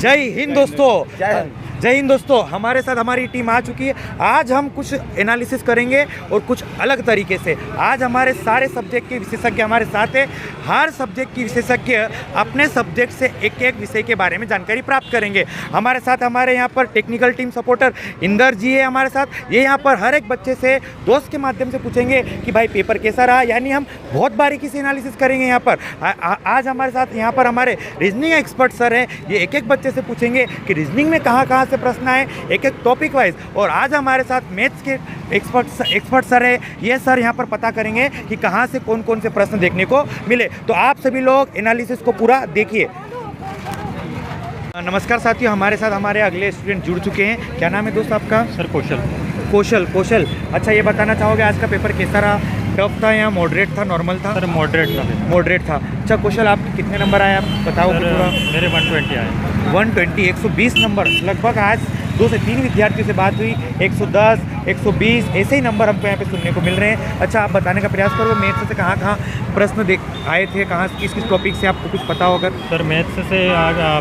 जय हिंद दोस्तों। जय हिंद दोस्तों, हमारे साथ हमारी टीम आ चुकी है। आज हम कुछ एनालिसिस करेंगे और कुछ अलग तरीके से। आज हमारे सारे सब्जेक्ट के विशेषज्ञ हमारे साथ हैं। हर सब्जेक्ट की विशेषज्ञ अपने सब्जेक्ट से एक एक विषय के बारे में जानकारी प्राप्त करेंगे। हमारे साथ हमारे यहाँ पर टेक्निकल टीम सपोर्टर इंदर जी है हमारे साथ। ये यहाँ पर हर एक बच्चे से दोस्त के माध्यम से पूछेंगे कि भाई पेपर कैसा रहा, यानी हम बहुत बारीकी से एनालिसिस करेंगे यहाँ पर। आज हमारे साथ यहाँ पर हमारे रीजनिंग एक्सपर्ट सर हैं। ये एक एक बच्चे से पूछेंगे कि रीजनिंग में कहाँ कहाँ से प्रश्न आए, एक एक टॉपिक वाइज। और आज हमारे साथ मैथ्स के एक्सपर्ट सर है। ये सर यहाँ पर पता करेंगे कि कहाँ से कौन कौन से प्रश्न देखने को मिले। तो आप सभी लोग एनालिसिस को पूरा देखिए। नमस्कार साथियों, हमारे साथ हमारे अगले स्टूडेंट जुड़ चुके हैं। क्या नाम है दोस्त आपका? सर कौशल। अच्छा, ये बताना चाहोगे आज का पेपर कैसा रहा? टफ था या मॉडरेट था, नॉर्मल था? सर मॉडरेट था। अच्छा कौशल, आप कितने नंबर आए आप बताओगे पूरा? मेरे 120 आए। 120, 120 नंबर। लगभग आज 2 से 3 विद्यार्थियों से बात हुई। 110, 120 ऐसे ही नंबर हमको यहाँ पे सुनने को मिल रहे हैं। अच्छा, आप बताने का प्रयास करो मैथ्स से कहाँ कहाँ प्रश्न आए थे, कहाँ किस टॉपिक से आपको कुछ पता होगा? सर मैथ्स से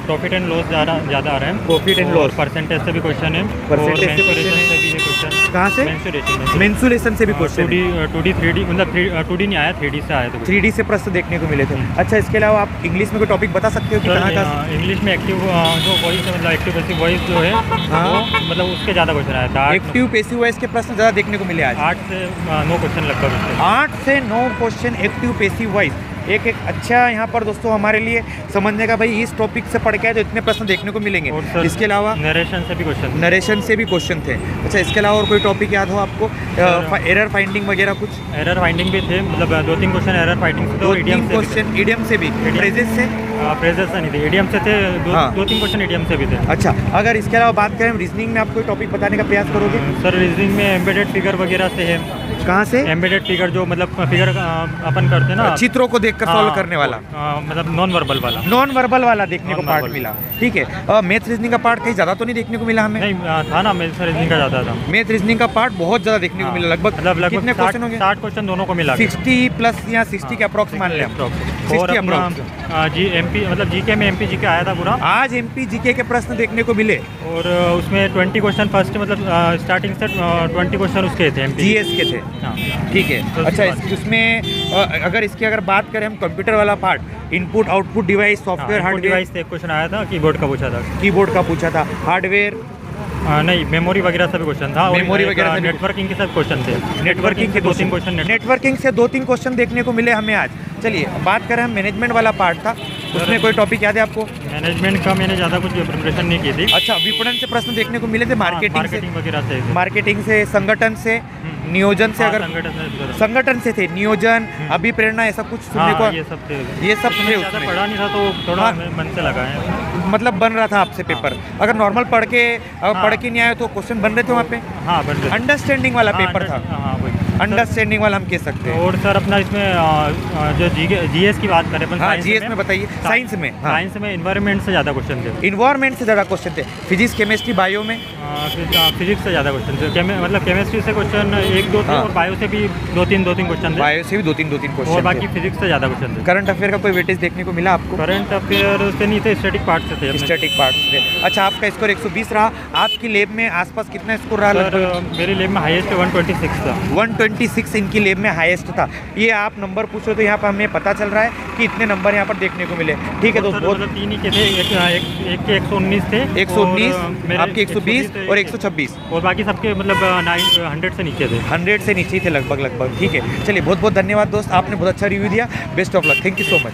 प्रॉफिट एंड लॉस ज़्यादा आ रहे हैं। प्रॉफिट एंड लॉस, परसेंटेज से भी क्वेश्चन है। परसेंटेज से भी क्वेश्चन। कहाँ से? मेंसुरेशन से भी क्वेश्चन। 2D 3D, मतलब 2D नहीं आया, 3D से आया। 3D से प्रश्न देखने को मिले थे। अच्छा, इसके अलावा आप इंग्लिश में कोई टॉपिक बता सकते हो कि कहाँ कहाँ? इंग्लिश में एक्टिव जो वॉइस है, मतलब एक्टिव पैसिव वॉइस जो है, वो मतलब उसके ज़्यादा क्वेश्चन आया था। एक्टिव पैसिव वॉइस के प्रश्न ज़्यादा देखने को मिले आज। 8 से 9 क्वेश्चन लगभग। 8 से 9 क्वेश्चन एक्टिव पैसिव वॉइस। एक अच्छा यहाँ पर दोस्तों हमारे लिए समझने का, भाई इस टॉपिक से पढ़ के आए तो इतने प्रश्न देखने को मिलेंगे। इसके अलावा नरेशन से भी क्वेश्चन थे। अच्छा, इसके अलावा और कोई टॉपिक याद हो आपको? एरर फाइंडिंग वगैरह कुछ? एरर फाइंडिंग भी थे, मतलब 2-3 क्वेश्चन एरर फाइंडिंग से, 2-3 क्वेश्चन ईडियम से भी, फ्रेजेस से नहीं थे, ईडियम से थे। 2-3 क्वेश्चन ईडियम से भी थे। अच्छा, अगर इसके अलावा बात करें रीजनिंग में, आप कोई टॉपिक बताने का प्रयास करोगे? सर रीजनिंग में एम्बेडेड फिगर वगैरह से है। कहाँ से? एम्बेडेड फिगर, जो मतलब फिगर अपन करते हैं ना, चित्रों को देखकर सॉल्व करने वाला, मतलब नॉन वर्बल वाला देखने को पार्ट मिला। ठीक है। मैथ रीजनिंग का पार्ट कहीं ज़्यादा तो नहीं देखने को मिला हमें? नहीं था ना, मैथ रीजनिंग का ज़्यादा था। मैथ रीजनिंग का पार्ट बहुत ज़्यादा देखने को मिला। लगभग कितने क्वेश्चन हो गए? 60 क्वेश्चन दोनों को मिला। 60 प्लस या 60 के अप्रॉक्स मान लें। और MP मतलब जीके में MP जीके आया था पूरा। आज MP जीके के प्रश्न देखने को मिले और उसमें 20 क्वेश्चन फर्स्ट, मतलब स्टार्टिंग से 20 क्वेश्चन उसके थे, GS के थे। ठीक है। अच्छा, इसमें अगर बात करें हम कंप्यूटर वाला part, input output device, software hardware device से एक क्वेश्चन आया था। कीबोर्ड का पूछा था। हार्डवेयर नहीं, मेमोरी वगैरह से भी क्वेश्चन था। मेमोरी वगैरह, नेटवर्किंग के सब क्वेश्चन थे। नेटवर्किंग के 2-3 क्वेश्चन, नेटवर्किंग से 2-3 क्वेश्चन देखने को मिले हमें आज। चलिए, बात करें हम मैनेजमेंट वाला पार्ट था, उसमें कोई टॉपिक याद है आपको? मैनेजमेंट का मैंने ज़्यादा कुछ प्रिपरेशन नहीं की थी। अच्छा, विपणन से प्रश्न देखने को मिले थे, मार्केटिंग वगैरह से, मार्केटिंग से, संगठन से, नियोजन से, अगर संगठन से थे, नियोजन, अभिप्रेरणा, ऐसा कुछ सुनने को, ये सब थे। उसमें पढ़ा नहीं था तो थोड़ा मन से लगा है, मतलब बन रहा था आपसे पेपर। अगर नॉर्मल पढ़ के नहीं आए तो क्वेश्चन बन रहे थे वहाँ पे? हाँ, बन रहे। अंडरस्टैंडिंग वाला पेपर था। अंडरस्टैंडिंग वाला हम कह सकते हैं। और सर अपना इसमें जो GS की बात करें, GS में बताइए। साइंस में इन्वायरमेंट से ज़्यादा क्वेश्चन थे। इन्वायरमेंट से ज़्यादा क्वेश्चन थे। फिजिक्स, केमिस्ट्री, बायो में फिजिक्स से ज़्यादा क्वेश्चन थे। मतलब केमिस्ट्री से क्वेश्चन 1-2 थे और बायो से भी 2-3 क्वेश्चन थे। बायो से भी 2-3 क्वेश्चन और बाकी फिजिक्स से ज़्यादा क्वेश्चन थे। करंट अफेयर का कोई वेटेज देखने को मिला आपको? करंट अफेयर से नहीं थे, स्टैटिक पार्ट से थे। स्टैटिक पार्ट से। अच्छा, आपका स्कोर 120 रहा। आपकी लैब में आसपास कितना स्कोर रहा? मेरी लैब में हाईएस्ट 126 था। 126 इनकी लैब में हाईएस्ट था। ये आप नंबर पूछो तो यहाँ पर हमें पता चल रहा है कि इतने नंबर यहाँ पर देखने को मिले। ठीक है दोस्तों, 3 ही के थे। एक के 119 थे, 119, आपके 120 और 126, और बाकी सबके मतलब 100 से नीचे थे। 100 से नीचे थे लगभग। ठीक है, चलिए बहुत बहुत धन्यवाद दोस्त, आपने बहुत अच्छा रिव्यू दिया। Best of luck, thank you so much.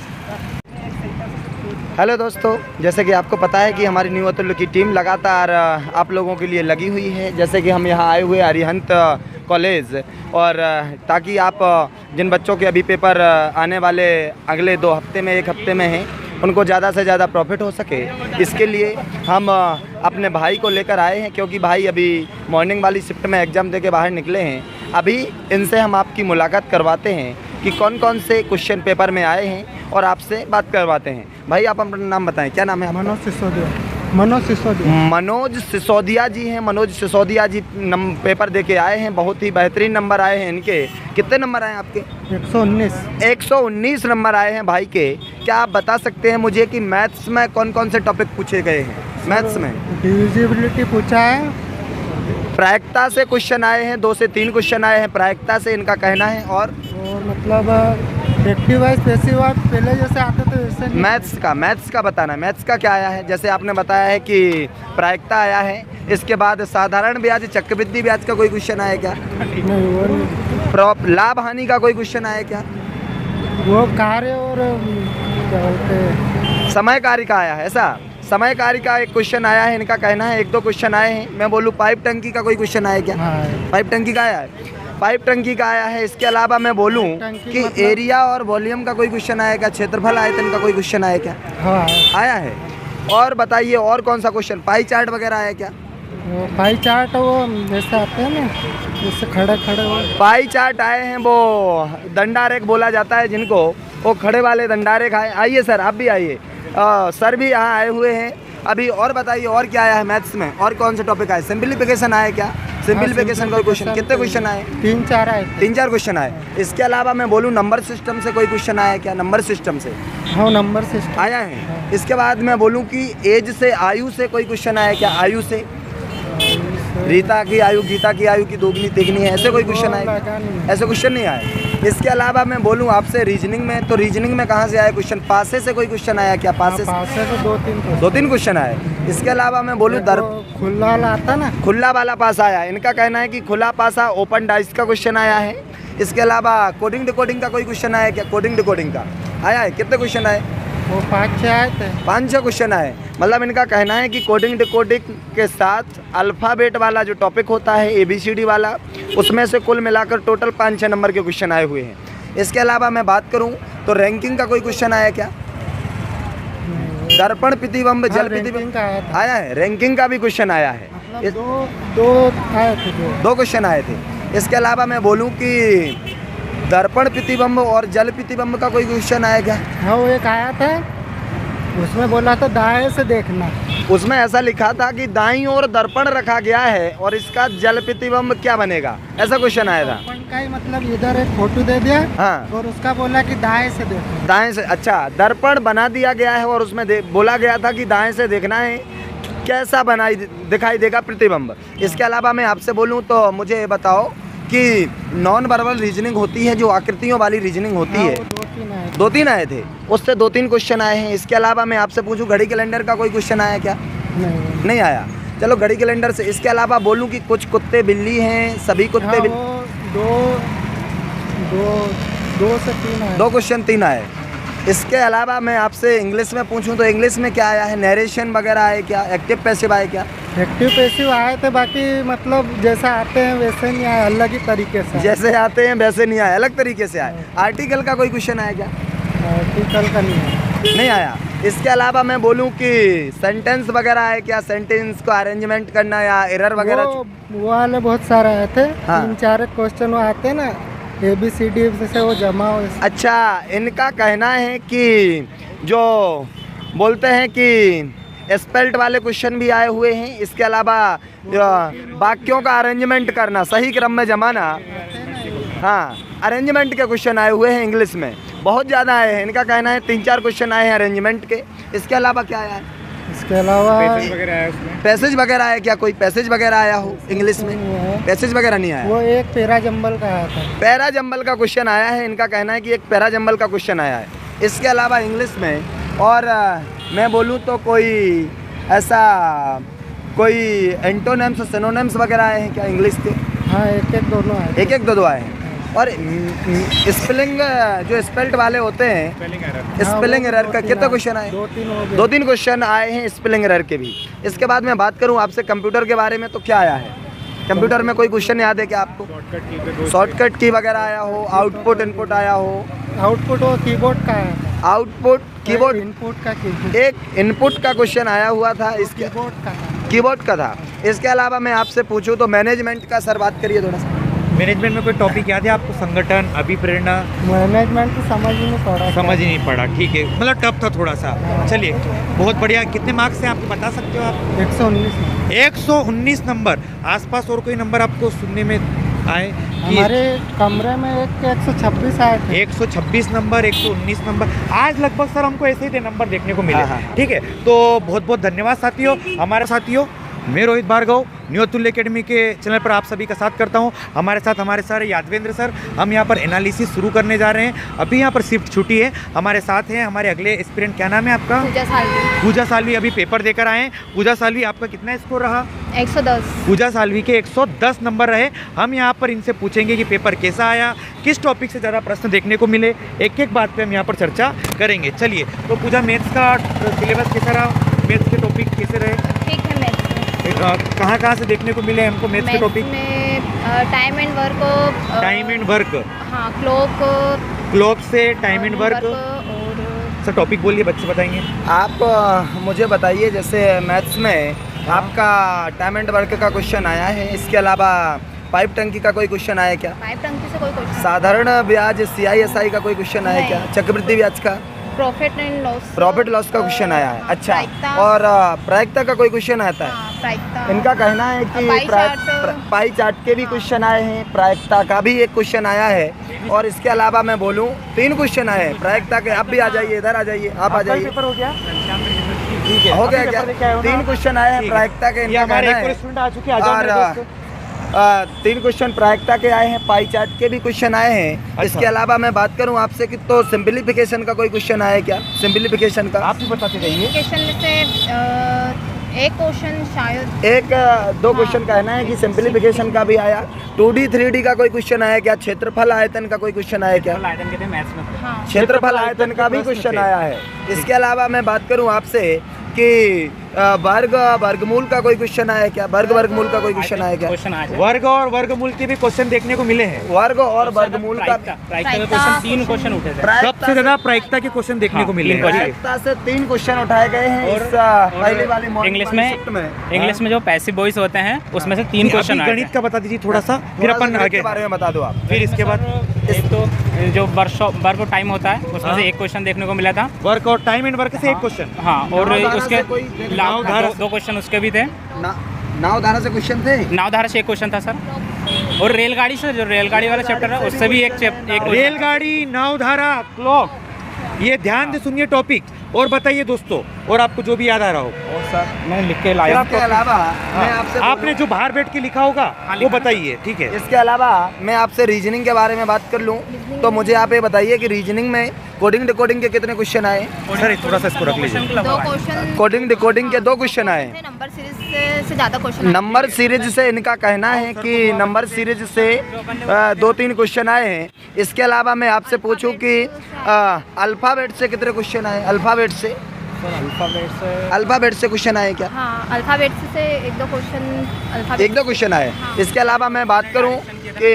Hello दोस्तों, जैसे कि आपको पता है कि हमारी न्यू अतुल्य की टीम लगातार आप लोगों के लिए लगी हुई है। जैसे कि हम यहाँ आए हुए अरिहंत कॉलेज, और ताकि आप जिन बच्चों के अभी पेपर आने वाले अगले 2 हफ्ते में, 1 हफ्ते में हैं, उनको ज़्यादा से ज़्यादा प्रॉफिट हो सके, इसके लिए हम अपने भाई को लेकर आए हैं। क्योंकि भाई अभी मॉर्निंग वाली शिफ्ट में एग्ज़ाम दे के बाहर निकले हैं। अभी इनसे हम आपकी मुलाकात करवाते हैं कि कौन कौन से क्वेश्चन पेपर में आए हैं और आपसे बात करवाते हैं। भाई आप अपना नाम बताएं, क्या नाम है? मनोज सिसोदिया। मनोज सिसोदिया जी हैं। मनोज सिसोदिया जी पेपर दे के आए हैं, बहुत ही बेहतरीन नंबर आए हैं इनके। कितने नंबर आए हैं आपके? 119 नंबर आए हैं भाई के। क्या आप बता सकते हैं मुझे कि मैथ्स में कौन कौन से टॉपिक पूछे गए हैं? मैथ्स में डिविजिबिलिटी पूछा है, प्रायिकता से क्वेश्चन आए हैं, 2 से 3 क्वेश्चन आए हैं प्रायिकता से, इनका कहना है। और मतलब एक्टिव वाइज पैसिव वाइज पहले जैसे आते थे वैसे नहीं। मैथ्स का बताना है। मैथ्स का क्या आया है? जैसे आपने बताया है कि प्रायिकता आया है, इसके बाद साधारण ब्याज, चक्रवृद्धि ब्याज का कोई क्वेश्चन आया क्या? नहीं, वो नहीं। लाभ हानि का कोई क्वेश्चन आया क्या? वो कार्य और क्या बोलते हैं, समय कार्य का आया है। ऐसा समय कार्य का एक क्वेश्चन आया है, इनका कहना है। 1-2 क्वेश्चन आए हैं। मैं बोलूँ पाइप टंकी का कोई क्वेश्चन आया क्या? हाँ, पाइप टंकी का आया है। पाइप टंकी का आया है। इसके अलावा मैं बोलूं कि मतलब एरिया और वॉल्यूम का कोई क्वेश्चन आया क्या? क्षेत्रफल आयतन का कोई क्वेश्चन आया क्या? हाँ, आया है। और बताइए और कौन सा क्वेश्चन? पाई चार्ट वगैरह आया क्या? वो पाई चार्ट वो जैसे आते हैं ना, जैसे खड़े वो पाई चार्ट आए हैं, वो दंडारेख बोला जाता है जिनको, वो खड़े वाले दंडारेख आए। आइए सर, आप भी आइए। सर भी यहाँ आए हुए हैं अभी। और बताइए और क्या आया है मैथ्स में? और कौन से टॉपिक आए? सिंप्लीफिकेशन आया क्या? सिंप्लीफिकेशन का क्वेश्चन कितने क्वेश्चन आए? 3-4 आए। 3-4 क्वेश्चन आए। इसके अलावा मैं बोलूँ नंबर सिस्टम से कोई क्वेश्चन आया क्या? नंबर सिस्टम से हाँ, नंबर सिस्टम आया है। इसके बाद मैं बोलूँ कि एज से, आयु से कोई क्वेश्चन आया क्या? आयु से, रीता की आयु गीता की आयु की दोगुनी तिगुनी है, ऐसे कोई क्वेश्चन आया? ऐसे क्वेश्चन नहीं आए। इसके अलावा मैं बोलूँ आपसे रीजनिंग में, तो रीजनिंग में कहाँ से आया क्वेश्चन? पासे से कोई क्वेश्चन आया क्या? पासे से तो 2-3 क्वेश्चन आए। इसके अलावा मैं बोलूँ खुला वाला आता ना, खुला वाला पासा आया। इनका कहना है कि खुला पासा, ओपन डाइस का क्वेश्चन आया है। इसके अलावा कोडिंग डिकोडिंग का कोई क्वेश्चन आया क्या? कोडिंग डिकोडिंग का आया है। कितने क्वेश्चन आए? वो 5-6 आए थे। 5-6 क्वेश्चन आए। मतलब इनका कहना है कि कोडिंग डिकोडिंग के साथ अल्फ़ाबेट वाला जो टॉपिक होता है, ABCD वाला, उसमें से कुल मिलाकर टोटल 5-6 नंबर के क्वेश्चन आए हुए हैं। इसके अलावा मैं बात करूं तो रैंकिंग का कोई क्वेश्चन आया क्या? दर्पण प्रतिबिंब जल प्रतिबिंब आया है। रैंकिंग का भी क्वेश्चन आया है। मतलब दो आए थे। 2 क्वेश्चन आए थे। इसके अलावा मैं बोलूं कि दर्पण प्रतिबिंब और जल प्रतिबिंब का कोई क्वेश्चन आया क्या? हाँ, वो एक आया था, उसमें बोला था दाएं से देखना। उसमें ऐसा लिखा था कि दाईं ओर दर्पण रखा गया है और इसका जल प्रतिबिंब क्या बनेगा, ऐसा क्वेश्चन आया था। दर्पण का ही मतलब इधर एक फोटो दे दिया, हाँ, और उसका बोला कि दाएं से देखना। दाएं से, अच्छा, दर्पण बना दिया गया है और उसमें बोला गया था कि दाएं से देखना है, कैसा दिखाई देगा प्रतिबिंब। इसके अलावा मैं आपसे बोलूँ तो मुझे बताओ कि नॉन वर्बल रीजनिंग होती है, जो आकृतियों वाली रीजनिंग होती है, 2-3 आए थे। उससे 2-3 क्वेश्चन आए हैं। इसके अलावा मैं आपसे पूछूं घड़ी कैलेंडर का कोई क्वेश्चन आया क्या? नहीं आया। चलो घड़ी कैलेंडर से। इसके अलावा बोलूं कि कुछ कुत्ते बिल्ली हैं, सभी कुत्ते बिल्ली, 2 से 3 आए। 2 क्वेश्चन 3 आए। इसके अलावा मैं आपसे इंग्लिश में पूछूं तो इंग्लिश में क्या आया है? नरेशन वगैरह आए क्या? एक्टिव पैसिव आए क्या? एक्टिव पैसिव आए थे, बाकी मतलब जैसा आते हैं वैसे नहीं आए, अलग ही तरीके से। जैसे आते हैं वैसे नहीं आए, अलग तरीके से आए। आर्टिकल का कोई क्वेश्चन आया क्या? आर्टिकल का नहीं आया। इसके अलावा मैं बोलूं कि सेंटेंस वगैरह है क्या? सेंटेंस को अरेंजमेंट करना या एरर वगैरह, वो वाले बहुत सारे आए थे। हाँ। 3-4 क्वेश्चन वो आते हैं ना, ABCD से वो जमा हो। अच्छा, इनका कहना है कि जो बोलते हैं कि स्पेल्ट वाले क्वेश्चन भी आए हुए हैं। इसके अलावा वाक्यों का अरेंजमेंट करना, सही क्रम में जमाना, हाँ, अरेंजमेंट के क्वेश्चन आए हुए हैं इंग्लिश में, बहुत ज़्यादा आए हैं। इनका कहना है 3-4 क्वेश्चन आए हैं अरेंजमेंट के। इसके अलावा क्या आया है? इसके अलावा पैसेज वगैरह आया क्या? कोई पैसेज वगैरह आया हो इंग्लिश में? पैसेज वगैरह नहीं आया। वो एक पैरा जंबल का आया था। पैरा जंबल का क्वेश्चन आया है। इनका कहना है कि एक पैरा जंबल का क्वेश्चन आया है। इसके अलावा इंग्लिश में और मैं बोलूँ तो कोई ऐसा कोई एंटोनिम्स सिनोनिम्स वगैरह आए हैं क्या इंग्लिश के? हाँ, 1-1 दोनों आए। 1-1 2-2 आए हैं। और स्पेलिंग जो स्पेल्ट वाले होते हैं, स्पेलिंग एरर का कितना क्वेश्चन आए? 2-3 क्वेश्चन आए हैं स्पेलिंग एरर के भी। इसके बाद मैं बात करूं आपसे कंप्यूटर के बारे में, तो क्या आया है कंप्यूटर में? कोई क्वेश्चन याद है क्या आपको? शॉर्टकट की वगैरह आया हो, आउटपुट इनपुट आया हो? आउटपुट वो कीबोर्ड का है। आउटपुट कीबोर्ड, इनपुट का कीबोर्ड। एक इनपुट का क्वेश्चन आया हुआ था, इसके कीबोर्ड का था। इसके अलावा मैं आपसे पूछूं तो मैनेजमेंट का, सर बात करिए थोड़ा सा। मैनेजमेंट में कोई टॉपिक याद है आपको? संगठन, अभिप्रेरणा? मैनेजमेंट तो समझ ही नहीं पड़ा। समझ ही नहीं पड़ा, ठीक है, मतलब टफ था थोड़ा सा। चलिए बहुत बढ़िया। कितने मार्क्स हैं आपको बता सकते हो आप? 119। 119 नंबर। आसपास और कोई नंबर आपको सुनने में आए? हमारे कमरे में 126 आए थे। 126 नंबर, 119 नंबर। आज लगभग सर हमको ऐसे ही नंबर देखने को मिले। हाँ। ठीक है, तो बहुत बहुत धन्यवाद साथियों। हमारे साथियों, मैं रोहित भार्गव न्यू अतुल्य एकेडमी के चैनल पर आप सभी का साथ करता हूं। हमारे साथ हमारे सर यादवेंद्र सर। हम यहां पर एनालिसिस शुरू करने जा रहे हैं। अभी यहां पर शिफ्ट छुट्टी है। हमारे साथ हैं हमारे अगले एस्पिरेंट। क्या नाम है आपका? पूजा सालवी अभी पेपर देकर आए हैं। पूजा सालवी, आपका कितना स्कोर रहा? 110। पूजा सालवी के 110 नंबर रहे। हम यहाँ पर इनसे पूछेंगे कि पेपर कैसा आया, किस टॉपिक से ज़्यादा प्रश्न देखने को मिले, एक एक बात पे हम यहाँ पर चर्चा करेंगे। चलिए, तो पूजा मैथ्स का सिलेबस कैसा रहा? मैथ्स के टॉपिक कैसे रहे? ठीक है। मैथ्स कहाँ से देखने को मिले हमको मैथ्स के टॉपिक? में time and work. Time and work. हाँ, क्लॉक से टाइम एंड वर्क। और सर टॉपिक बोलिए, बच्चे बताएंगे। आप मुझे बताइए, जैसे मैथ्स में आपका टाइम एंड वर्क का क्वेश्चन आया है, इसके अलावा पाइप टंकी का कोई क्वेश्चन आया क्या? पाइप टंकी से कोई क्वेश्चन? साधारण ब्याज CISI का कोई क्वेश्चन आया क्या? चक्रवृद्धि ब्याज का? प्रॉफिट लॉस का क्वेश्चन आया है। अच्छा, प्रायिकता। और प्रायिकता का कोई क्वेश्चन आता है? हाँ, प्रायिकता। इनका कहना है कि पाई चार्ट के भी क्वेश्चन आए हैं, प्रायिकता का भी एक क्वेश्चन आया है, और इसके अलावा मैं बोलूं 3 क्वेश्चन आए हैं प्रायिकता के। आप भी आ जाइए, इधर आ जाइए, आप आ जाइए। पेपर हो गया? ठीक है, हो गया क्या? 3 क्वेश्चन आए हैं प्रायिकता के। इनका कहना है, और 3 क्वेश्चन प्रायिकता के आए हैं, पाई चार्ट के भी क्वेश्चन आए हैं। अच्छा। इसके अलावा मैं बात करूं आपसे कि तो सिंपलीफिकेशन का कोई क्वेश्चन आया क्या? सिंपलीफिकेशन का आप भी बताते रहिए। क्वेश्चन में से एक क्वेश्चन शायद 1-2 क्वेश्चन कहना है कि सिंपलीफिकेशन का भी आया। 2D 3D का कोई क्वेश्चन आया क्या? क्षेत्रफल आयतन का कोई क्वेश्चन आया क्या? हाँ। क्षेत्रफल आयतन का भी क्वेश्चन आया है। इसके अलावा मैं बात करूं आपसे कि वर्गमूल का कोई क्वेश्चन आया क्या? वर्गमूल का कोई क्वेश्चन आया क्या? वर्ग और वर्गमूल के भी क्वेश्चन देखने को मिले हैं। वर्ग और वर्गमूल का प्रायिकता 3 क्वेश्चन उठे थे। सबसे ज्यादा प्रायिकता के क्वेश्चन देखने को मिले हैं। प्रायिकता से 3 क्वेश्चन उठाए गए हैं इस पहले वाली इंग्लिश में जो पैसिव वॉइस होते हैं उसमें से 3 क्वेश्चन आए। गणित का बता दीजिए थोड़ा सा, फिर अपन आगे के बारे में बता दो आप। फिर इसके बाद एक तो जो वर्क टाइम होता है उसमें से एक क्वेश्चन देखने को मिला था। वर्क और टाइम एंड वर्क से एक क्वेश्चन। हाँ, और उसके नावधारा 2 क्वेश्चन उसके भी थे। नावधारा से क्वेश्चन थे। नावधारा से एक क्वेश्चन था सर, और रेलगाड़ी से, जो रेलगाड़ी वाला चैप्टर है उससे भी एक रेलगाड़ी, नावधारा, क्लॉक, ये ध्यान से सुनिए टॉपिक। और बताइए दोस्तों, और आपको जो भी याद आ रहा हो। और सर मैंने लिख के लाया। इसके अलावा मैं आपसे आपने जो बाहर बैठ के लिखा होगा वो बताइए, ठीक है। इसके अलावा मैं आपसे रीजनिंग के बारे में बात कर लूँ तो मुझे आप ये बताइए कि रीजनिंग में कोडिंग डिकोडिंग के कितने क्वेश्चन आए? सर थोड़ा सा इसको रख लीजिए। 2 क्वेश्चन कोडिंग डिकोडिंग के 2 क्वेश्चन आए। नंबर सीरीज से ज़्यादा क्वेश्चन। नंबर सीरीज से इनका कहना है कि नंबर सीरीज से 2-3 क्वेश्चन आए हैं। इसके अलावा मैं आपसे पूछूं कि अल्फ़ाबेट से कितने क्वेश्चन आए? अल्फ़ाबेट से क्वेश्चन आए क्या? हाँ, अल्फ़ाबेट से 1-2 क्वेश्चन। 1-2 क्वेश्चन आए। इसके अलावा मैं बात करूं कि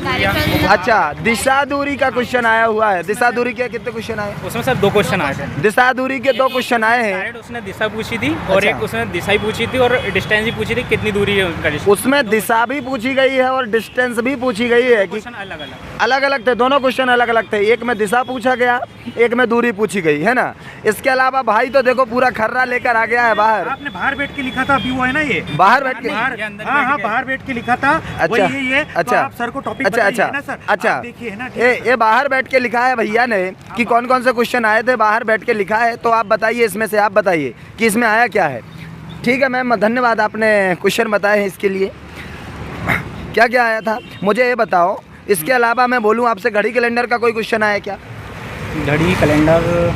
अच्छा, दिशा दूरी का क्वेश्चन आया हुआ है। दिशा दूरी के कितने क्वेश्चन आए? उसमें सर 2 क्वेश्चन आए थे। दिशा दूरी के 2 क्वेश्चन आए हैं। डायरेक्ट उसने दिशा पूछी थी और अच्छा। एक उसने दिशा ही पूछी थी और डिस्टेंस भी पूछी थी, कितनी दूरी है उनका डिस्टेंस। उसमें दिशा भी पूछी गई है और डिस्टेंस भी पूछी गई है कि अलग अलग थे। दोनों क्वेश्चन अलग अलग थे। एक में दिशा पूछा गया, एक में दूरी पूछी गई, है ना। इसके अलावा भाई तो देखो पूरा खर्रा लेकर आ गया है बाहर। आपने बाहर बैठ के लिखा था, अभी वो है ना ये बाहर बैठ के। हाँ, बाहर बैठ के लिखा था। अच्छा, ये अच्छा, आप सर को टॉपिक अच्छा, बताइए ना सर। अच्छा, देखिए है ना, ये बाहर बैठ के लिखा है भैया ने कि कौन कौन से क्वेश्चन आए थे, बाहर बैठ के लिखा है। तो आप बताइए, इसमें से आप बताइए कि इसमें आया क्या है। ठीक है मैम, धन्यवाद, आपने क्वेश्चन बताए हैं। इसके लिए क्या क्या आया था मुझे ये बताओ। इसके अलावा मैं बोलूँ आपसे, घड़ी कैलेंडर का कोई क्वेश्चन आया क्या? घड़ी कैलेंडर,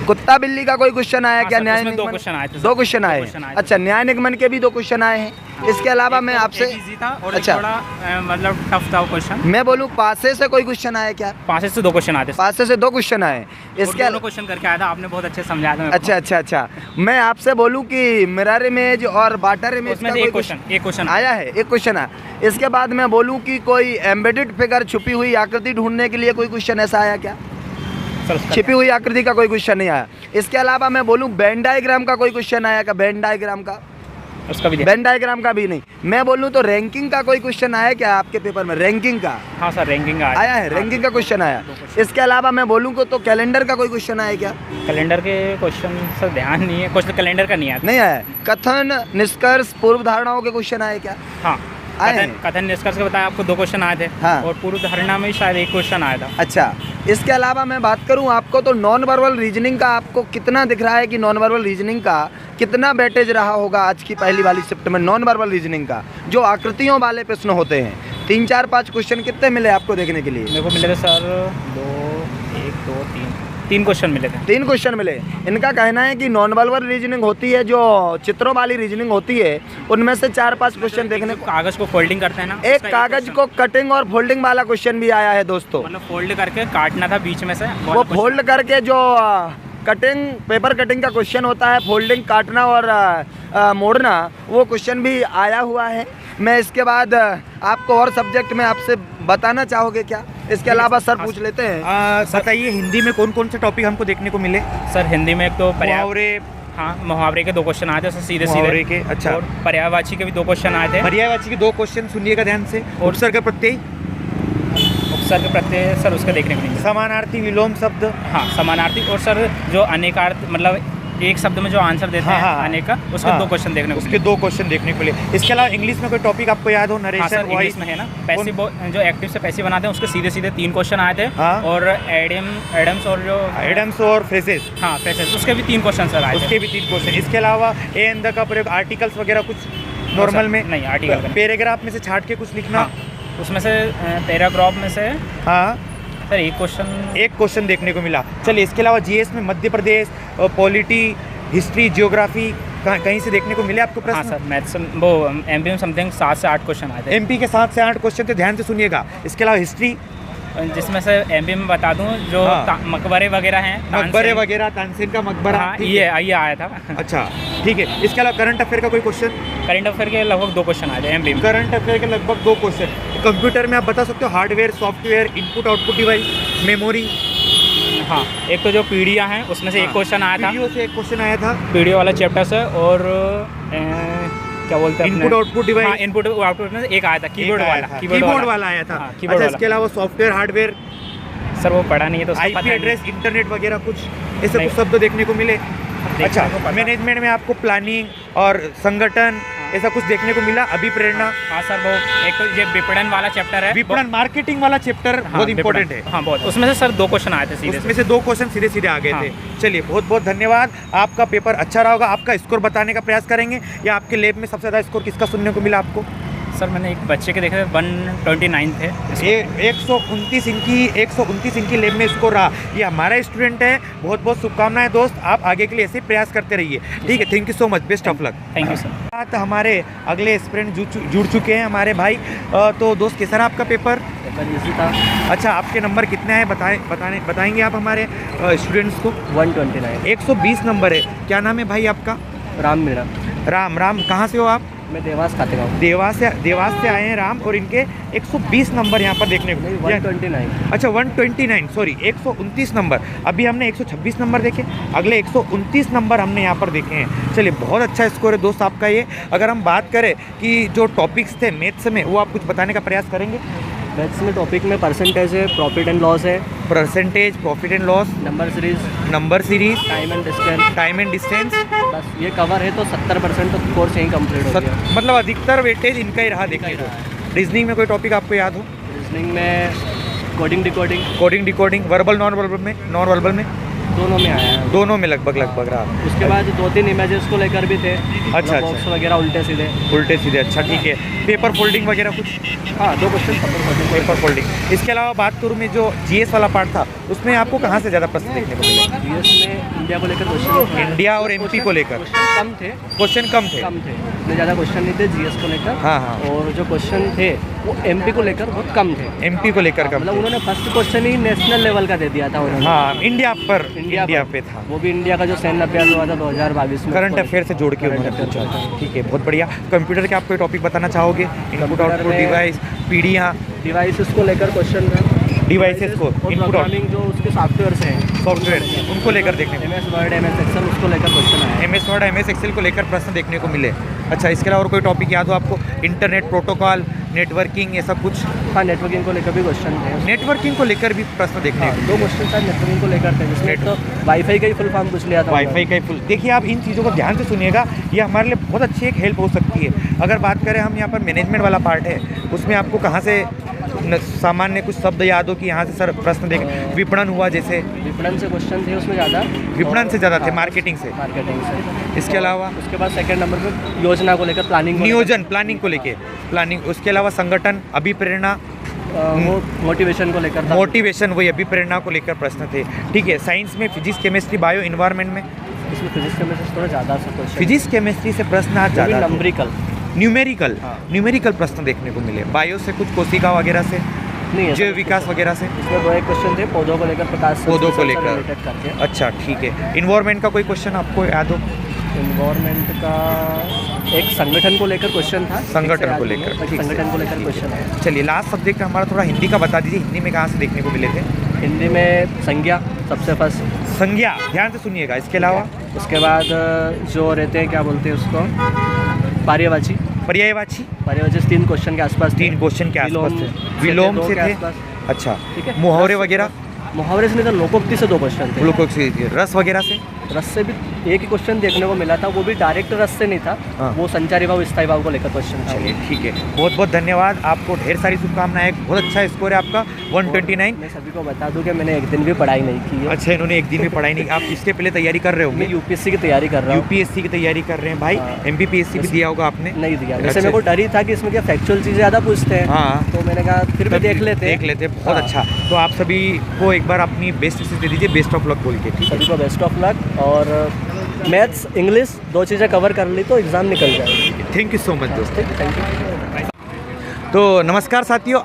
कुत्ता बिल्ली का कोई क्वेश्चन आया क्या? न्याय उसमें 2 निगमन क्वेश्चन आए थे। 2 क्वेश्चन आए। अच्छा, न्याय निगमन के भी 2 क्वेश्चन आए हैं। इसके अलावा मैं आपसे और अच्छा, थोड़ा मतलब टफ था वो क्वेश्चन। मैं बोलूँ पासे से कोई क्वेश्चन आया क्या? 5 से 2 क्वेश्चन आए थे। पासे से 2 क्वेश्चन आए। इसके दोनों क्वेश्चन करके आया था, आपने बहुत अच्छे समझाया था। अच्छा अच्छा अच्छा, मैं आपसे बोलूँ कि मिरर इमेज और वाटर इमेज उसमें का एक कोई क्वेश्चन आया है। एक क्वेश्चन आया। इसके बाद मैं बोलूँ कि कोई एम्बेडेड फिगर, छुपी हुई आकृति ढूंढने के लिए कोई क्वेश्चन ऐसा आया क्या? छिपी हुई आकृति का कोई क्वेश्चन नहीं आया। इसके अलावा मैं बोलूँ वेन डायग्राम का कोई क्वेश्चन आया क्या? वेन डायग्राम का उसका भी वेन डायग्राम का भी नहीं। मैं बोलूँ तो रैंकिंग का कोई क्वेश्चन आया क्या आपके पेपर में? रैंकिंग का? हाँ सर, रैंकिंग आया है, रैंकिंग का क्वेश्चन आया। इसके अलावा मैं बोलूँ तो कैलेंडर का कोई क्वेश्चन आया क्या? कैलेंडर के क्वेश्चन सर ध्यान नहीं है, क्वेश्चन कैलेंडर का नहीं आया। नहीं आया। कथन, निष्कर्ष, पूर्व धारणाओं के क्वेश्चन आए क्या? हाँ, आए कथन निष्कर्ष के बताया आपको 2 क्वेश्चन आए थे। हाँ। और पूर्व धारणा में शायद 1 क्वेश्चन आया था। अच्छा, इसके अलावा मैं बात करूं आपको तो नॉन वर्बल रीजनिंग का आपको कितना दिख रहा है कि नॉन वर्बल रीजनिंग का कितना वेटेज रहा होगा आज की पहली वाली शिफ्ट में? नॉन वर्बल रीजनिंग का जो आकृतियों वाले प्रश्न होते हैं 3, 4, 5 क्वेश्चन कितने मिले आपको देखने के लिए? मेरे को मिले थे सर 3 क्वेश्चन मिले थे। 3 क्वेश्चन मिले। इनका कहना है कि नॉन वर्बल रीजनिंग होती है, जो चित्रों वाली रीजनिंग होती है, उनमें से 4-5 क्वेश्चन देखने को। कागज को फोल्डिंग करते हैं ना, एक कागज को कटिंग और फोल्डिंग वाला क्वेश्चन भी आया है दोस्तों। मतलब फोल्ड करके काटना था बीच में से, वो फोल्ड करके जो कटिंग, पेपर कटिंग का क्वेश्चन होता है, फोल्डिंग काटना और मोड़ना, वो क्वेश्चन भी आया हुआ है। मैं इसके बाद आपको और सब्जेक्ट में आपसे बताना चाहोगे क्या? इसके अलावा सर पूछ लेते हैं। बताइए हिंदी में कौन कौन से टॉपिक हमको देखने को मिले? सर हिंदी में एक तो मुहावरे, हाँ, मुहावरे के 2 क्वेश्चन आए थे सर, सीधे मुहावरे के। अच्छा। और पर्यायवाची के भी 2 क्वेश्चन आए थे। पर्यायवाची के 2 क्वेश्चन सुनिएगा ध्यान से। उपसर्ग प्रत्यय, उपसर्ग प्रत्यय सर उसका देखने को नहीं मिला। समानार्थी, विलोम शब्द। हाँ, समानार्थी। और सर जो अनेकार्थ, मतलब एक शब्द में जो आंसर देते हैं अनेक का, उसके 2 क्वेश्चन देखने को मिले। उसके 2 क्वेश्चन देखने को मिले। इसके अलावा इंग्लिश में कोई टॉपिक आपको याद हो? नरेशन, इंग्लिश में है ना, पैसिव जो एक्टिव से पैसिव बनाते हैं, उसके सीधे सीधे 3 क्वेश्चन आए थे। हाँ। और एडम्स और जो एडम्स और फ्रेजेस, हाँ फ्रेजेस, उसके भी 3 क्वेश्चन सर आए थे। उसके भी 3 क्वेश्चन। इसके अलावा ए एंड द का प्रयोग, आर्टिकल्स वगैरह कुछ नॉर्मल में नहीं, आर्टिकल पैराग्राफ में से छाट के कुछ लिखना। उसमें से पैराग्राफ में से हाँ सर एक क्वेश्चन देखने को मिला। चलिए, इसके अलावा जीएस में Madhya Pradesh, polity, history, geography कहीं से देखने को मिले आपको प्रश्न? हाँ सर, मैथ्स वो एमपी में समथिंग 7 से 8 क्वेश्चन आए थे। एमपी के 7 से 8 क्वेश्चन थे, ध्यान से सुनिएगा। इसके अलावा हिस्ट्री, जिसमें से एमपी में बता दूं जो मकबरे वगैरह हैं, मकबरे वगैरह, तानसेन का मकबरा। हाँ, ये आया था। अच्छा, ठीक है। इसके अलावा करंट अफेयर का कोई क्वेश्चन? करंट अफेयर के लगभग 2 क्वेश्चन आए थे एमपी में। करंट अफेयर के लगभग 2 क्वेश्चन। कंप्यूटर में आप बता सकते हो hardware, software, input output device, memory. हाँ, एक तो जो पीढ़ियाँ हैं उसमें से 1 क्वेश्चन आया था। पीढ़ियों से 1 क्वेश्चन आया था, पीढ़ियों वाला चैप्टर से। और क्या बोलते हैं, इनपुट आउटपुट डिवाइस। हाँ, इनपुट आउटपुट में 1 आया था, कीबोर्ड वाला आया था। कीबोर्ड अच्छा, इसके अलावा सॉफ्टवेयर, हार्डवेयर, सर वो पढ़ा नहीं है तो आईपी एड्रेस, इंटरनेट वगैरह कुछ ऐसे कुछ शब्द देखने को मिले। अच्छा, मैनेजमेंट में आपको प्लानिंग और संगठन ऐसा कुछ देखने को मिला। अभिप्रेरणा। हाँ सर, वो एक तो ये विपणन वाला चैप्टर है, विपणन मार्केटिंग वाला चैप्टर बहुत इंपॉर्टेंट है। हाँ बहुत, उसमें से सर 2 क्वेश्चन आए थे सीधे। उसमें से 2 क्वेश्चन सीधे सीधे आ गए थे। चलिए, बहुत बहुत धन्यवाद। आपका पेपर अच्छा रहा होगा। आपका स्कोर बताने का प्रयास करेंगे, या आपके लैब में सबसे ज़्यादा स्कोर किसका सुनने को मिला आपको? सर मैंने एक बच्चे के देखे थे, 129 थे। 129 इनकी लैब में स्कोर रहा। ये हमारा स्टूडेंट है। बहुत बहुत शुभकामनाएं दोस्त, आप आगे के लिए ऐसे प्रयास करते रहिए। ठीक है, thank you so much, best of luck. Thank you sir. बात हमारे अगले एस्पिरेंट जुड़ चुके हैं हमारे भाई। तो दोस्त, कैसा रहा आपका पेपर? इसी था। अच्छा, आपके नंबर कितने हैं बताएंगे आप हमारे स्टूडेंट्स को? 129। 120 नंबर है। क्या नाम है भाई आपका? राम मेरा। राम, कहाँ से हो आप? मैं देवास खातेगांव। देवास से आए हैं राम, और इनके 120 नंबर यहाँ पर देखने को। 129। अच्छा, 129, सॉरी, 129 नंबर। अभी हमने 126 नंबर देखे, अगले 129 नंबर हमने यहाँ पर देखे हैं। चलिए, बहुत अच्छा स्कोर है दोस्त आपका ये। अगर हम बात करें कि जो टॉपिक्स थे मैथ्स में, वो आप कुछ बताने का प्रयास करेंगे? मैथ्स में टॉपिक में परसेंटेज है, प्रॉफिट एंड लॉस है, percentage, profit and loss, number series, time and distance. बस ये कवर है तो 70% तो कोर्स यहीं कंप्लीट हो गया। मतलब अधिकतर वेटेज इनका ही रहा देखने को। रीजनिंग में कोई टॉपिक आपको याद हो? रीजनिंग में coding decoding, verbal non verbal में दोनों में आया है। दोनों में लगभग रहा। उसके बाद 2-3 इमेजेस को लेकर भी थे। अच्छा, बॉक्स वगैरह उल्टे सीधे। अच्छा, ठीक है। पेपर फोल्डिंग वगैरह कुछ? हाँ, 2 क्वेश्चन पेपर फोल्डिंग। इसके अलावा बात करूँ मैं, जो जीएस वाला पार्ट था, उसमें आपको कहाँ से ज़्यादा प्रश्न देखने को मिले? जीएस में इंडिया को लेकर क्वेश्चन, इंडिया और एमपी को लेकर क्वेश्चन कम थे। इतने ज़्यादा क्वेश्चन नहीं थे जीएस को लेकर। हाँ। और जो क्वेश्चन थे वो एमपी को लेकर बहुत कम थे। एमपी को लेकर कम, मतलब उन्होंने फर्स्ट क्वेश्चन ही नेशनल लेवल का दे दिया था उन्होंने। हाँ, इंडिया पे था। वो भी इंडिया का जो सैन्य अभ्यास हुआ था 2022 में, करंट अफेयर से जोड़ के उन्होंने पूछा। ठीक है, बहुत बढ़िया। कंप्यूटर के आप कोई टॉपिक बताना चाहोगे? इनपुट आउटपुट डिवाइस, पीढ़ियाँ, डिवाइसेस को लेकर क्वेश्चन था। डिवाइसेस को, इनपुट प्रोग्रामिंग जो उसके सॉफ्टवेयर हैं, उनको लेकर देखने को। MS वर्ड, MS एक्सेल, उसको लेकर क्वेश्चन आया। MS वर्ड, MS एक्सेल को लेकर प्रश्न देखने को मिले। अच्छा, इसके अलावा और कोई टॉपिक याद हो आपको? इंटरनेट प्रोटोकॉल, नेटवर्किंग, ये सब कुछ? हाँ, नेटवर्किंग को लेकर भी क्वेश्चन थे। नेटवर्किंग को लेकर भी प्रश्न देखने हाँ, 2 क्वेश्चन शायद नेटवर्किंग को लेकर थे, जिसमें तो वाईफाई का ही फुल फॉर्म पूछ लिया था। वाईफाई का ही फुल। देखिए, आप इन चीज़ों को ध्यान से सुनिएगा, ये हमारे लिए बहुत अच्छी एक हेल्प हो सकती है। अगर बात करें हम यहाँ पर मैनेजमेंट वाला पार्ट है, उसमें आपको कहाँ से सामान्य कुछ शब्द याद हो कि यहाँ से सर प्रश्न देख, विपणन हुआ जैसे? विपणन से क्वेश्चन थे उसमें ज़्यादा। विपणन से ज़्यादा थे, मार्केटिंग से? मार्केटिंग से। इसके अलावा उसके बाद सेकंड नंबर पे योजना को लेकर, प्लानिंग, नियोजन, प्लानिंग को लेके, प्लानिंग। उसके अलावा संगठन, अभिप्रेरणा, मोटिवेशन को लेकर था। मोटिवेशन, वही अभिप्रेरणा को लेकर प्रश्न थे। ठीक है, साइंस में फिजिक्स, केमिस्ट्री, बायो, इन्वायरमेंट में? इसमें फिजिक्स केमिस्ट्री थोड़ा ज़्यादा सा क्वेश्चन। फिजिक्स केमिस्ट्री से प्रश्न आज ज़्यादा, नंबरिकल, न्यूमेरिकल, न्यूमेरिकल प्रश्न देखने को मिले। बायो से कुछ कोशिका वगैरह से, नहीं, जैव विकास वगैरह से? इसमें 2 क्वेश्चन थे, पौधों को लेकर, प्रकाश पौधों को लेकर। रिलेटेड करके। अच्छा, ठीक है। इन्वायरमेंट का कोई क्वेश्चन आपको याद हो? इन्वायरमेंट का एक संगठन को लेकर क्वेश्चन था। संगठन को लेकर, ठीक है। संगठन को लेकर क्वेश्चन है। चलिए, लास्ट सब्जेक्ट हमारा थोड़ा हिंदी का बता दीजिए, हिंदी में कहाँ से देखने को मिले थे? हिंदी में संज्ञा सबसे फर्स्ट। संज्ञा, ध्यान से सुनिएगा। इसके अलावा? उसके बाद जो रहते हैं, क्या बोलते हैं उसको, पर्यायवाची। पर्यायवाची? पर्यायवाची 3 क्वेश्चन के आसपास, 3 क्वेश्चन के आसपास थे। विलोम से थे? अच्छा, ठीक है। मुहावरे वगैरह? मुहावरे से नहीं था, लोकोक्ति से 2 क्वेश्चन थे। लोकोक्ति, रस वगैरह से? रस से भी एक ही क्वेश्चन देखने को मिला था, वो भी डायरेक्ट रस से नहीं था। हाँ। वो संचारी भाव, स्थायी भाव को लेकर क्वेश्चन था। चलिए, ठीक है। बहुत बहुत धन्यवाद, आपको ढेर सारी शुभकामनाएं। बहुत अच्छा स्कोर है आपका, 129। मैं सभी को बता दूं कि मैंने एक दिन भी पढ़ाई नहीं की है। अच्छा, इन्होंने एक दिन भी पढ़ाई नहीं। आप इसके पहले तैयारी कर रहे मैं होंगे? यूपीएससी की तैयारी कर रहा हूँ। यूपीएससी की तैयारी कर रहे हैं भाई? हाँ। एमपीपीएससी भी दिया होगा आपने? नहीं दिया, अच्छा। वैसे मेरे को डर ही था कि इसमें क्या फैक्चुअल चीज़ें ज़्यादा पूछते हैं। हाँ, तो मैंने कहा फिर भी देख लेते। बहुत हाँ। अच्छा। तो आप सभी को एक बार अपनी बेस्ट विशेष दे दीजिए, बेस्ट ऑफ लक बोल के। ठीक है, सभी को बेस्ट ऑफ लक। और मैथ्स, इंग्लिश 2 चीज़ें कवर कर ली तो एग्ज़ाम निकल जाएगी। थैंक यू सो मच दोस्त। Thank you. तो नमस्कार साथियों,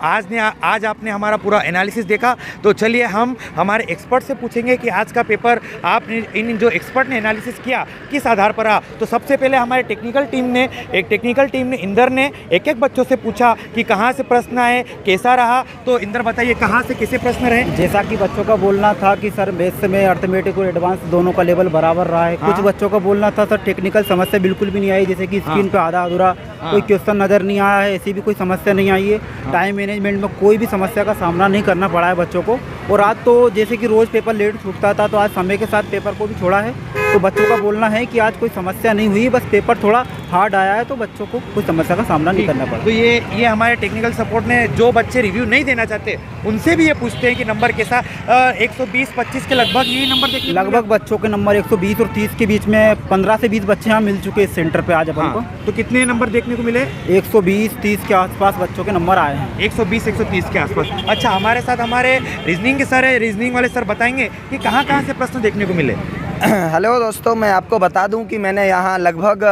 आज आपने हमारा पूरा एनालिसिस देखा। तो चलिए हम हमारे एक्सपर्ट से पूछेंगे कि आज का पेपर आपने इन जो एक्सपर्ट ने एनालिसिस किया किस आधार पर रहा। तो सबसे पहले हमारे टेक्निकल टीम ने इंदर ने एक बच्चों से पूछा कि कहाँ से प्रश्न आए, कैसा रहा। तो इंदर बताइए, कहाँ से कैसे प्रश्न रहे? जैसा कि बच्चों का बोलना था कि सर मैथ्स में अर्थमेटिक और एडवांस दोनों का लेवल बराबर रहा है। हाँ। कुछ बच्चों का बोलना था सर टेक्निकल समस्या बिल्कुल भी नहीं आई, जैसे कि स्क्रीन पे आधा अधूरा कोई क्वेश्चन नज़र नहीं आया है, ऐसी भी कोई समस्या नहीं आई है। टाइम मैनेजमेंट में कोई भी समस्या का सामना नहीं करना पड़ा है बच्चों को। और आज तो जैसे कि रोज़ पेपर लेट छूटता था, तो आज समय के साथ पेपर को भी छोड़ा है। तो बच्चों का बोलना है कि आज कोई समस्या नहीं हुई, बस पेपर थोड़ा हार्ड आया है, तो बच्चों को कोई समस्या का सामना नहीं करना पड़ा। तो ये हमारे टेक्निकल सपोर्ट ने जो बच्चे रिव्यू नहीं देना चाहते उनसे भी ये पूछते हैं कि नंबर कैसा। 120-25 के लगभग यही नंबर देखिए। लगभग बच्चों के नंबर 120 और 30 के बीच में 15 से 20 बच्चे यहाँ मिल चुके हैं इस सेंटर पे आज अपन को। तो कितने नंबर देखने को मिले? 120-30 के आसपास बच्चों के नंबर आए हैं। 120-130 के आसपास। अच्छा, हमारे साथ हमारे रीजनिंग के सर है, रीजनिंग वाले सर बताएंगे कि कहाँ से प्रश्न देखने को मिले। हेलो दोस्तों, मैं आपको बता दूं कि मैंने यहाँ लगभग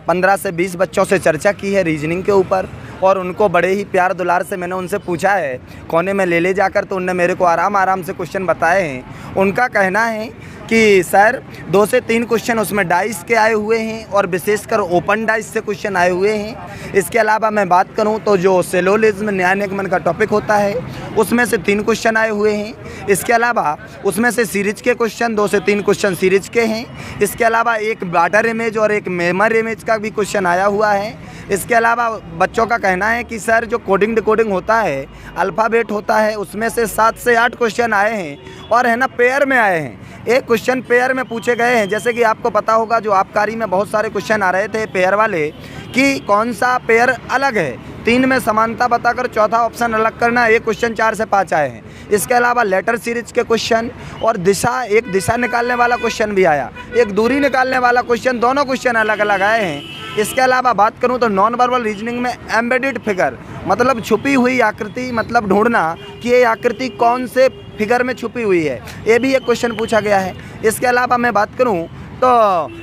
15 से 20 बच्चों से चर्चा की है रीजनिंग के ऊपर, और उनको बड़े ही प्यार दुलार से मैंने उनसे पूछा है कोने में ले जाकर, तो उनने मेरे को आराम से क्वेश्चन बताए हैं। उनका कहना है कि सर 2 से 3 क्वेश्चन उसमें डाइस के आए हुए हैं, और विशेषकर ओपन डाइस से क्वेश्चन आए हुए हैं। इसके अलावा मैं बात करूं तो जो सेलोलिज्म न्याय निगमन का टॉपिक होता है उसमें से 3 क्वेश्चन आए हुए हैं। इसके अलावा उसमें से सीरीज के क्वेश्चन 2 से 3 क्वेश्चन सीरीज के हैं। इसके अलावा एक वाटर इमेज और एक मेमर इमेज का भी क्वेश्चन आया हुआ है। इसके अलावा बच्चों का कहना है कि सर जो कोडिंग डिकोडिंग होता है, अल्फ़ाबेट होता है, उसमें से 7 से 8 क्वेश्चन आए हैं, और है ना पेयर में आए हैं। एक क्वेश्चन पेयर में पूछे गए हैं। जैसे कि आपको पता होगा जो आबकारी में बहुत सारे क्वेश्चन आ रहे थे पेयर वाले, कि कौन सा पेयर अलग है, 3 में समानता बताकर चौथा ऑप्शन अलग करना। एक क्वेश्चन 4 से 5 आए हैं। इसके अलावा लेटर सीरीज के क्वेश्चन और एक दिशा निकालने वाला क्वेश्चन भी आया, एक दूरी निकालने वाला क्वेश्चन, दोनों क्वेश्चन अलग अलग आए हैं। इसके अलावा बात करूं तो नॉन वर्बल रीजनिंग में एम्बेडेड फिगर, मतलब छुपी हुई आकृति, मतलब ढूंढना कि ये आकृति कौन से फिगर में छुपी हुई है, ये भी एक क्वेश्चन पूछा गया है। इसके अलावा मैं बात करूं तो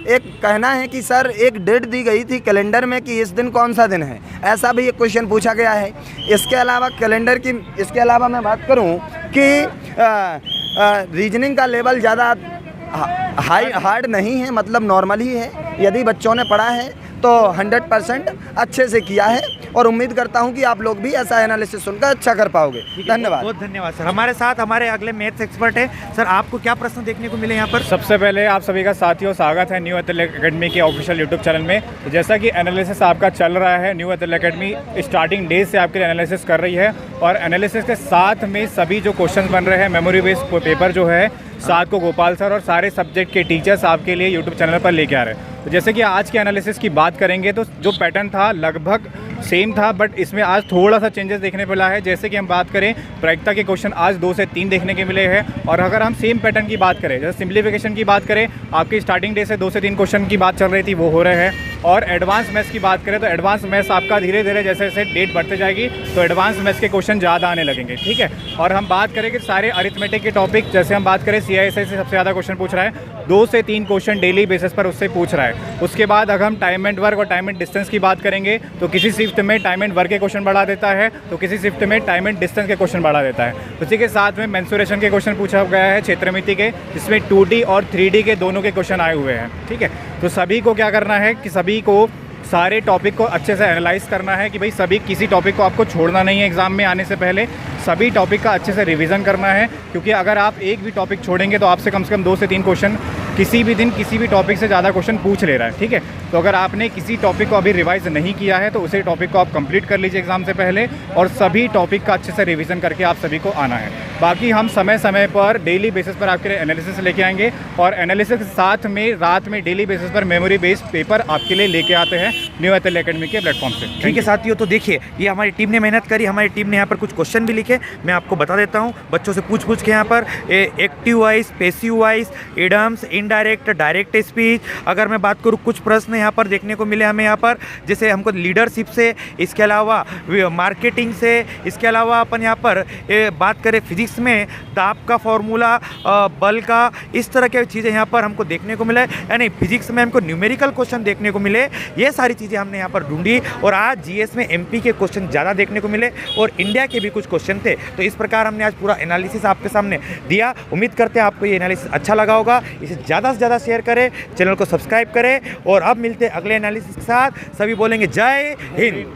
एक कहना है कि सर एक डेट दी गई थी कैलेंडर में कि इस दिन कौन सा दिन है, ऐसा भी एक क्वेश्चन पूछा गया है। इसके अलावा इसके अलावा मैं बात करूं कि रीजनिंग का लेवल ज़्यादा हार्ड नहीं है, मतलब नॉर्मल ही है। यदि बच्चों ने पढ़ा है तो 100% अच्छे से किया है और उम्मीद करता हूं कि आप लोग भी ऐसा एनालिसिस सुनकर अच्छा कर पाओगे। धन्यवाद। बहुत धन्यवाद सर। हमारे साथ हमारे अगले मैथ्स एक्सपर्ट है सर, आपको क्या प्रश्न देखने को मिले यहाँ पर? सबसे पहले आप सभी का साथियों स्वागत है न्यू एथल एकेडमी के ऑफिशियल यूट्यूब चैनल में। तो जैसा कि एनालिसिस आपका चल रहा है, न्यू एथल एकेडमी स्टार्टिंग डे से आपके लिए एनालिसिस कर रही है और एनालिसिस के साथ में सभी जो क्वेश्चन बन रहे हैं मेमोरी बेस्ड पेपर जो है साथ को गोपाल सर और सारे सब्जेक्ट के टीचर्स आपके लिए यूट्यूब चैनल पर लेके आ रहे हैं। तो जैसे कि आज के एनालिसिस की बात करेंगे तो जो पैटर्न था लगभग सेम था, बट इसमें आज थोड़ा सा चेंजेस देखने को मिला है। जैसे कि हम बात करें प्रायिकता के क्वेश्चन आज 2 से 3 देखने के मिले हैं और अगर हम सेम पैटर्न की बात करें, जैसे सिंप्लीफिकेशन की बात करें, आपकी स्टार्टिंग डे से 2 से 3 क्वेश्चन की बात चल रही थी वो हो रहे हैं। और एडवांस मैथ्स की बात करें तो एडवांस मैथ्स आपका धीरे धीरे जैसे जैसे डेट बढ़ते जाएगी तो एडवांस मैथ्स के क्वेश्चन ज़्यादा आने लगेंगे, ठीक है। और हम बात करें कि सारे अरिथमेटिक के टॉपिक, जैसे हम बात करें CISI से सबसे ज़्यादा क्वेश्चन पूछ रहा है, 2 से 3 क्वेश्चन डेली बेसिस पर उससे पूछ रहा है। उसके बाद अगर हम टाइम एंड वर्क और टाइम एंड डिस्टेंस की बात करेंगे तो किसी शिफ्ट में टाइम एंड वर्क के क्वेश्चन बढ़ा देता है तो किसी शिफ्ट में टाइम एंड डिस्टेंस के क्वेश्चन बढ़ा देता है। उसी के साथ में मेंसुरेशन के क्वेश्चन पूछा गया है क्षेत्रमिति के, जिसमें 2D और 3D के दोनों के क्वेश्चन आए हुए हैं, ठीक है। तो सभी को क्या करना है कि सभी को सारे टॉपिक को अच्छे से एनालाइज करना है कि भाई सभी किसी टॉपिक को आपको छोड़ना नहीं है। एग्जाम में आने से पहले सभी टॉपिक का अच्छे से रिवीजन करना है, क्योंकि अगर आप एक भी टॉपिक छोड़ेंगे तो आपसे कम से कम 2 से 3 क्वेश्चन किसी भी दिन किसी भी टॉपिक से ज़्यादा क्वेश्चन पूछ ले रहा है, ठीक है। तो अगर आपने किसी टॉपिक को अभी रिवाइज नहीं किया है तो उसी टॉपिक को आप कंप्लीट कर लीजिए एग्जाम से पहले और सभी टॉपिक का अच्छे से रिवीजन करके आप सभी को आना है। बाकी हम समय समय पर डेली बेसिस पर आपके लिए एनालिसिस लेके आएंगे और एनालिसिस के साथ में रात में डेली बेसिस पर मेमोरी बेस्ड पेपर आपके लिए लेके आते हैं न्यू एथल एकेडमी के प्लेटफॉर्म से। ठीक है साथियों, तो देखिए ये हमारी टीम ने मेहनत करी, हमारी टीम ने यहाँ पर कुछ क्वेश्चन भी लिखे, मैं आपको बता देता हूँ। बच्चों से पूछ के यहाँ पर active voice, passive voice, idioms, indirect, direct speech. अगर मैं बात करूँ कुछ प्रश्न यहाँ पर देखने को मिले हमें यहाँ पर, जैसे हमको लीडरशिप से, इसके अलावा मार्केटिंग से, इसके अलावा अपन यहाँ पर बात करें फिजिक्स में ताप का फॉर्मूला, बल का, इस तरह के चीज़ें यहाँ पर हमको देखने को मिले। यानी फिजिक्स में हमको न्यूमेरिकल क्वेश्चन देखने को मिले। ये सारी चीज़ें हमने यहाँ पर ढूंढी और आज जीएस में MP के क्वेश्चन ज़्यादा देखने को मिले और इंडिया के भी कुछ क्वेश्चन थे। तो इस प्रकार हमने आज पूरा एनालिसिस आपके सामने दिया। उम्मीद करते हैं आपको ये एनालिसिस अच्छा लगा होगा। इसे ज़्यादा से ज़्यादा शेयर करें, चैनल को सब्सक्राइब करें और अब मिलते हैं अगले एनालिसिस के साथ। सभी बोलेंगे जय हिंद।